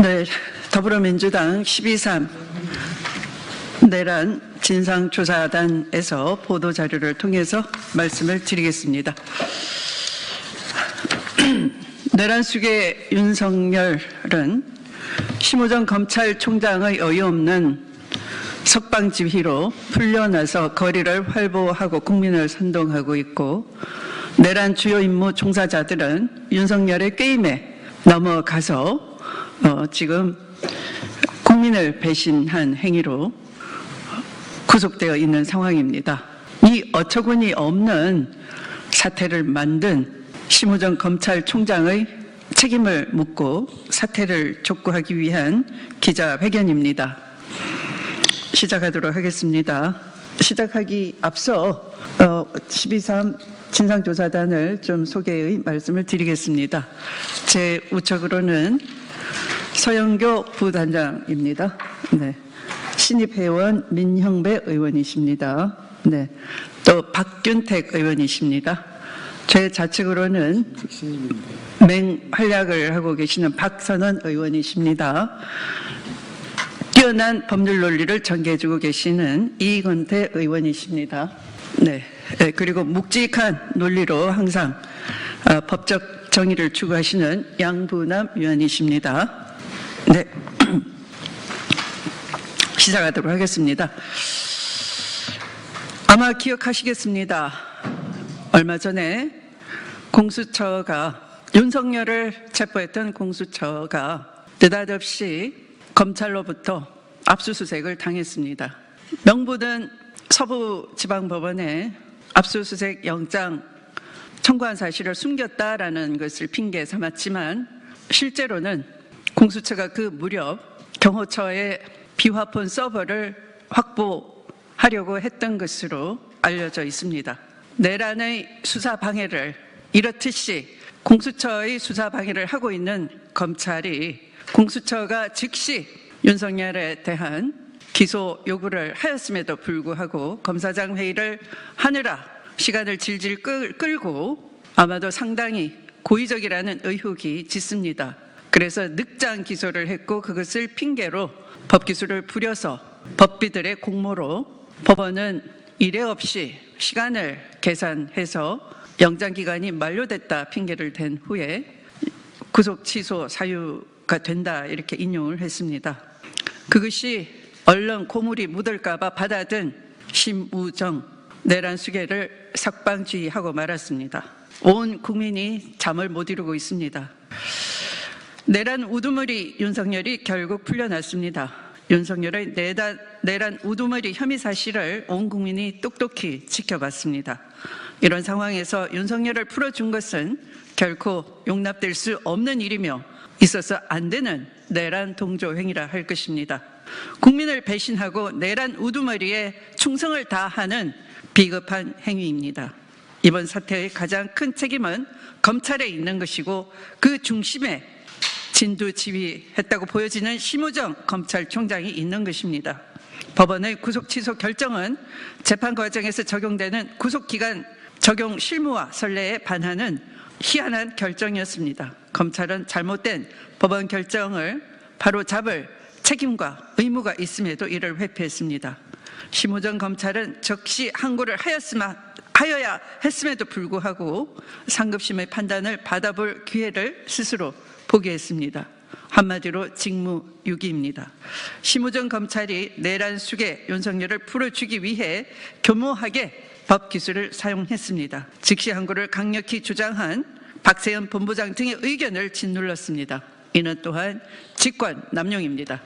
네, 더불어민주당 12.3 내란 진상조사단에서 보도자료를 통해서 말씀을 드리겠습니다. 내란 수계 윤석열은 심우정 검찰총장의 어이없는 석방지휘로 풀려나서 거리를 활보하고 국민을 선동하고 있고, 내란 주요 임무 종사자들은 윤석열의 게임에 넘어가서 지금 국민을 배신한 행위로 구속되어 있는 상황입니다. 이 어처구니 없는 사태를 만든 심우정 검찰총장의 책임을 묻고 사퇴를 촉구하기 위한 기자회견입니다. 시작하도록 하겠습니다. 시작하기 앞서 12.3 진상조사단을 좀 소개의 말씀을 드리겠습니다. 제 우측으로는 서영교 부단장입니다. 네. 신입회원 민형배 의원이십니다. 네. 또 박균택 의원이십니다. 제 좌측으로는 맹활약을 하고 계시는 박선원 의원이십니다. 뛰어난 법률 논리를 전개해주고 계시는 이건태 의원이십니다. 네. 그리고 묵직한 논리로 항상 법적 정의를 추구하시는 양부남 위원이십니다. 네. 시작하도록 하겠습니다. 아마 기억하시겠습니다. 얼마 전에 공수처가 윤석열을 체포했던 공수처가 느닷없이 검찰로부터 압수수색을 당했습니다. 명분은 서부지방법원에 압수수색 영장 청구한 사실을 숨겼다라는 것을 핑계 삼았지만, 실제로는 공수처가 그 무렵 경호처의 비화폰 서버를 확보하려고 했던 것으로 알려져 있습니다. 내란의 수사 방해를 이렇듯이 공수처의 수사 방해를 하고 있는 검찰이 공수처가 즉시 윤석열에 대한 기소 요구를 하였음에도 불구하고 검사장 회의를 하느라 시간을 질질 끌고 아마도 상당히 고의적이라는 의혹이 짙습니다. 그래서 늑장 기소를 했고, 그것을 핑계로 법기술을 부려서 법비들의 공모로 법원은 이례 없이 시간을 계산해서 영장기간이 만료됐다 핑계를 댄 후에 구속 취소 사유가 된다 이렇게 인용을 했습니다. 그것이 얼른 고물이 묻을까 봐 받아든 심우정 내란 수계를 석방지휘하고 말았습니다. 온 국민이 잠을 못 이루고 있습니다. 내란 우두머리 윤석열이 결국 풀려났습니다. 윤석열의 내란 우두머리 혐의 사실을 온 국민이 똑똑히 지켜봤습니다. 이런 상황에서 윤석열을 풀어준 것은 결코 용납될 수 없는 일이며 있어서 안 되는 내란 동조 행위라 할 것입니다. 국민을 배신하고 내란 우두머리에 충성을 다하는 비겁한 행위입니다. 이번 사태의 가장 큰 책임은 검찰에 있는 것이고, 그 중심에 진두지휘했다고 보여지는 심우정 검찰총장이 있는 것입니다. 법원의 구속 취소 결정은 재판 과정에서 적용되는 구속기간 적용 실무와 선례에 반하는 희한한 결정이었습니다. 검찰은 잘못된 법원 결정을 바로 잡을 책임과 의무가 있음에도 이를 회피했습니다. 심우정 검찰은 적시 항고를 하여야 했음에도 불구하고 상급심의 판단을 받아볼 기회를 스스로 포기했습니다. 한마디로 직무유기입니다. 심우정 검찰이 내란 수계 윤석열을 풀어주기 위해 교묘하게 법기술을 사용했습니다. 즉시 항고를 강력히 주장한 박세현 본부장 등의 의견을 짓눌렀습니다. 이는 또한 직권 남용입니다.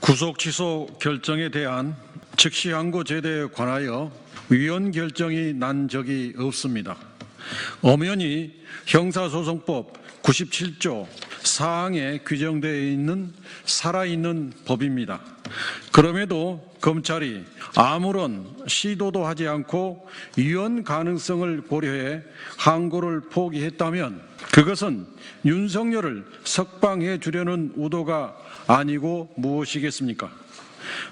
구속 취소 결정에 대한 즉시 항고 제도에 관하여 위헌 결정이 난 적이 없습니다. 엄연히 형사소송법 97조 4항에 규정되어 있는 살아있는 법입니다. 그럼에도 검찰이 아무런 시도도 하지 않고 위헌 가능성을 고려해 항고를 포기했다면 그것은 윤석열을 석방해 주려는 의도가 아니고 무엇이겠습니까?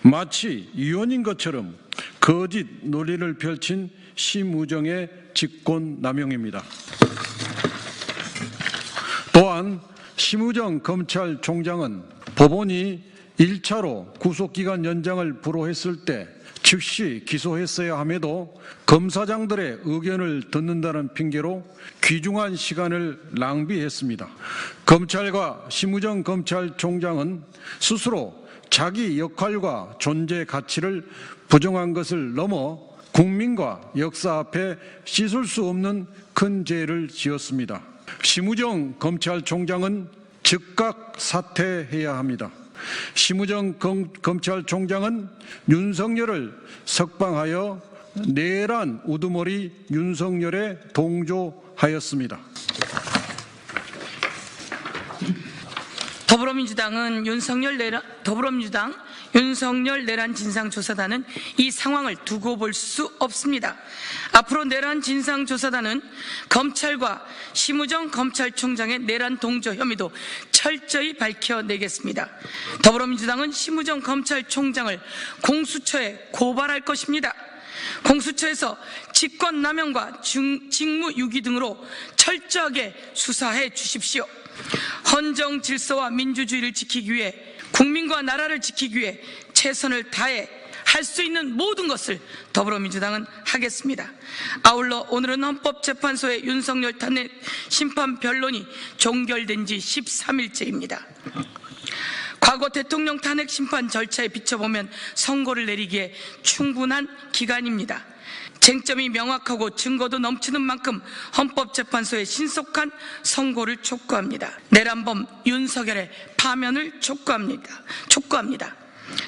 마치 위헌인 것처럼 거짓 논리를 펼친 심우정의 직권남용입니다. 또한 심우정 검찰총장은 법원이 1차로 구속기간 연장을 불허했을 때 즉시 기소했어야 함에도 검사장들의 의견을 듣는다는 핑계로 귀중한 시간을 낭비했습니다. 검찰과 심우정 검찰총장은 스스로 자기 역할과 존재 가치를 부정한 것을 넘어 국민과 역사 앞에 씻을 수 없는 큰 죄를 지었습니다. 심우정 검찰총장은 즉각 사퇴해야 합니다. 심우정 검찰총장은 윤석열을 석방하여 내란 우두머리 윤석열에 동조하였습니다. 더불어민주당 윤석열 내란 진상조사단은 이 상황을 두고 볼 수 없습니다. 앞으로 내란 진상조사단은 검찰과 심우정 검찰총장의 내란 동조 혐의도 철저히 밝혀내겠습니다. 더불어민주당은 심우정 검찰총장을 공수처에 고발할 것입니다. 공수처에서 직권남용과 직무유기 등으로 철저하게 수사해 주십시오. 헌정 질서와 민주주의를 지키기 위해, 국민과 나라를 지키기 위해 최선을 다해 할 수 있는 모든 것을 더불어민주당은 하겠습니다. 아울러 오늘은 헌법재판소의 윤석열 탄핵 심판 변론이 종결된 지 13일째입니다. 과거 대통령 탄핵 심판 절차에 비춰보면 선고를 내리기에 충분한 기간입니다. 쟁점이 명확하고 증거도 넘치는 만큼 헌법재판소의 신속한 선고를 촉구합니다. 내란범 윤석열의 파면을 촉구합니다.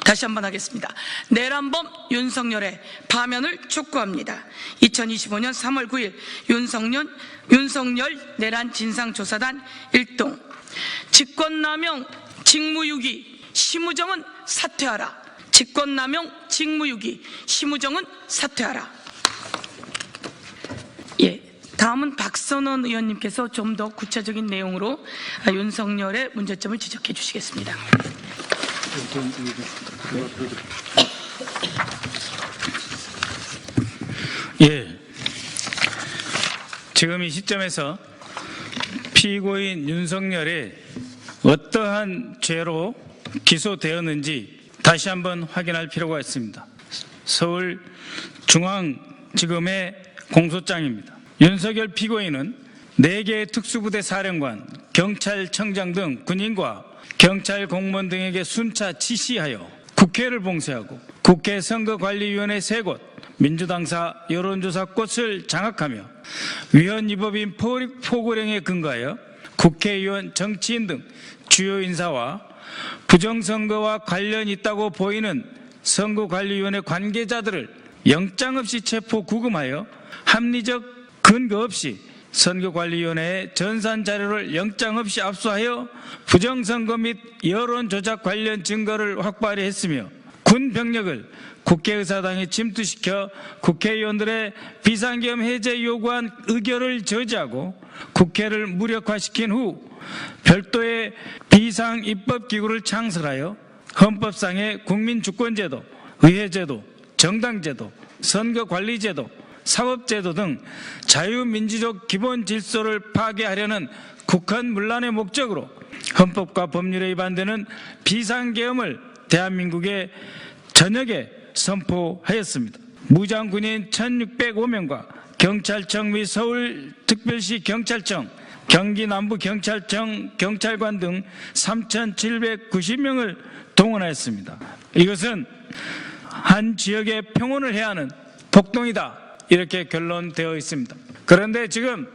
다시 한번 하겠습니다. 내란범 윤석열의 파면을 촉구합니다. 2025년 3월 9일 윤석열 내란 진상조사단 1동 직권남용 직무유기 심우정은 사퇴하라. 직권남용 직무유기 심우정은 사퇴하라. 다음은 박선원 의원님께서 좀 더 구체적인 내용으로 윤석열의 문제점을 지적해 주시겠습니다. 지금 이 시점에서 피고인 윤석열이 어떠한 죄로 기소되었는지 다시 한번 확인할 필요가 있습니다. 서울중앙지검의 공소장입니다. 윤석열 피고인은 4개의 특수부대 사령관, 경찰청장 등 군인과 경찰 공무원 등에게 순차 지시하여 국회를 봉쇄하고 국회 선거관리위원회 3곳, 민주당사 여론조사꽃을 장악하며 위헌위법인 포고령에 근거하여 국회의원, 정치인 등 주요 인사와 부정선거와 관련이 있다고 보이는 선거관리위원회 관계자들을 영장 없이 체포 구금하여 합리적 근거 없이 선거관리위원회의 전산 자료를 영장 없이 압수하여 부정선거 및 여론조작 관련 증거를 확보하려 했으며 군 병력을 국회의사당에 침투시켜 국회의원들의 비상계엄 해제 요구한 의결을 저지하고 국회를 무력화시킨 후 별도의 비상입법기구를 창설하여 헌법상의 국민주권제도, 의회제도, 정당제도, 선거관리제도, 사법제도 등 자유민주적 기본 질서를 파괴하려는 국헌 문란의 목적으로 헌법과 법률에 위반되는 비상계엄을 대한민국의 전역에 선포하였습니다. 무장군인 1605명과 경찰청 및 서울특별시 경찰청, 경기남부경찰청 경찰관 등 3,790명을 동원하였습니다. 이것은 한 지역의 평온을 해야 하는 폭동이다, 이렇게 결론되어 있습니다. 그런데 지금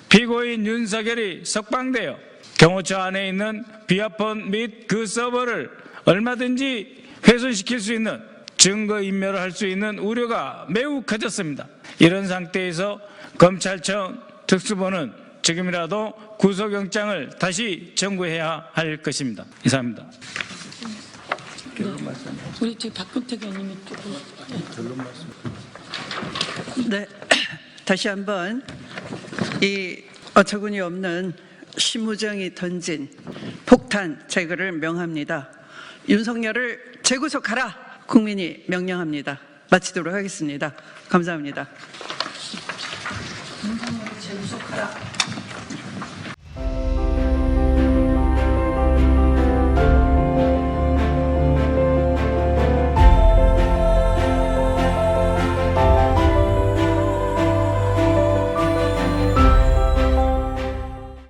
피고인 윤석열이 석방되어 경호처 안에 있는 비아폰 및 그 서버를 얼마든지 훼손시킬 수 있는 증거인멸을 할 수 있는 우려가 매우 커졌습니다. 이런 상태에서 검찰청 특수본은 지금이라도 구속영장을 다시 청구해야 할 것입니다. 이상입니다. 우리 지금 박근태 의원님이 네, 다시 한번 이 어처구니 없는 심우정이 던진 폭탄 제거를 명합니다. 윤석열을 재구속하라, 국민이 명령합니다. 마치도록 하겠습니다. 감사합니다. 하라.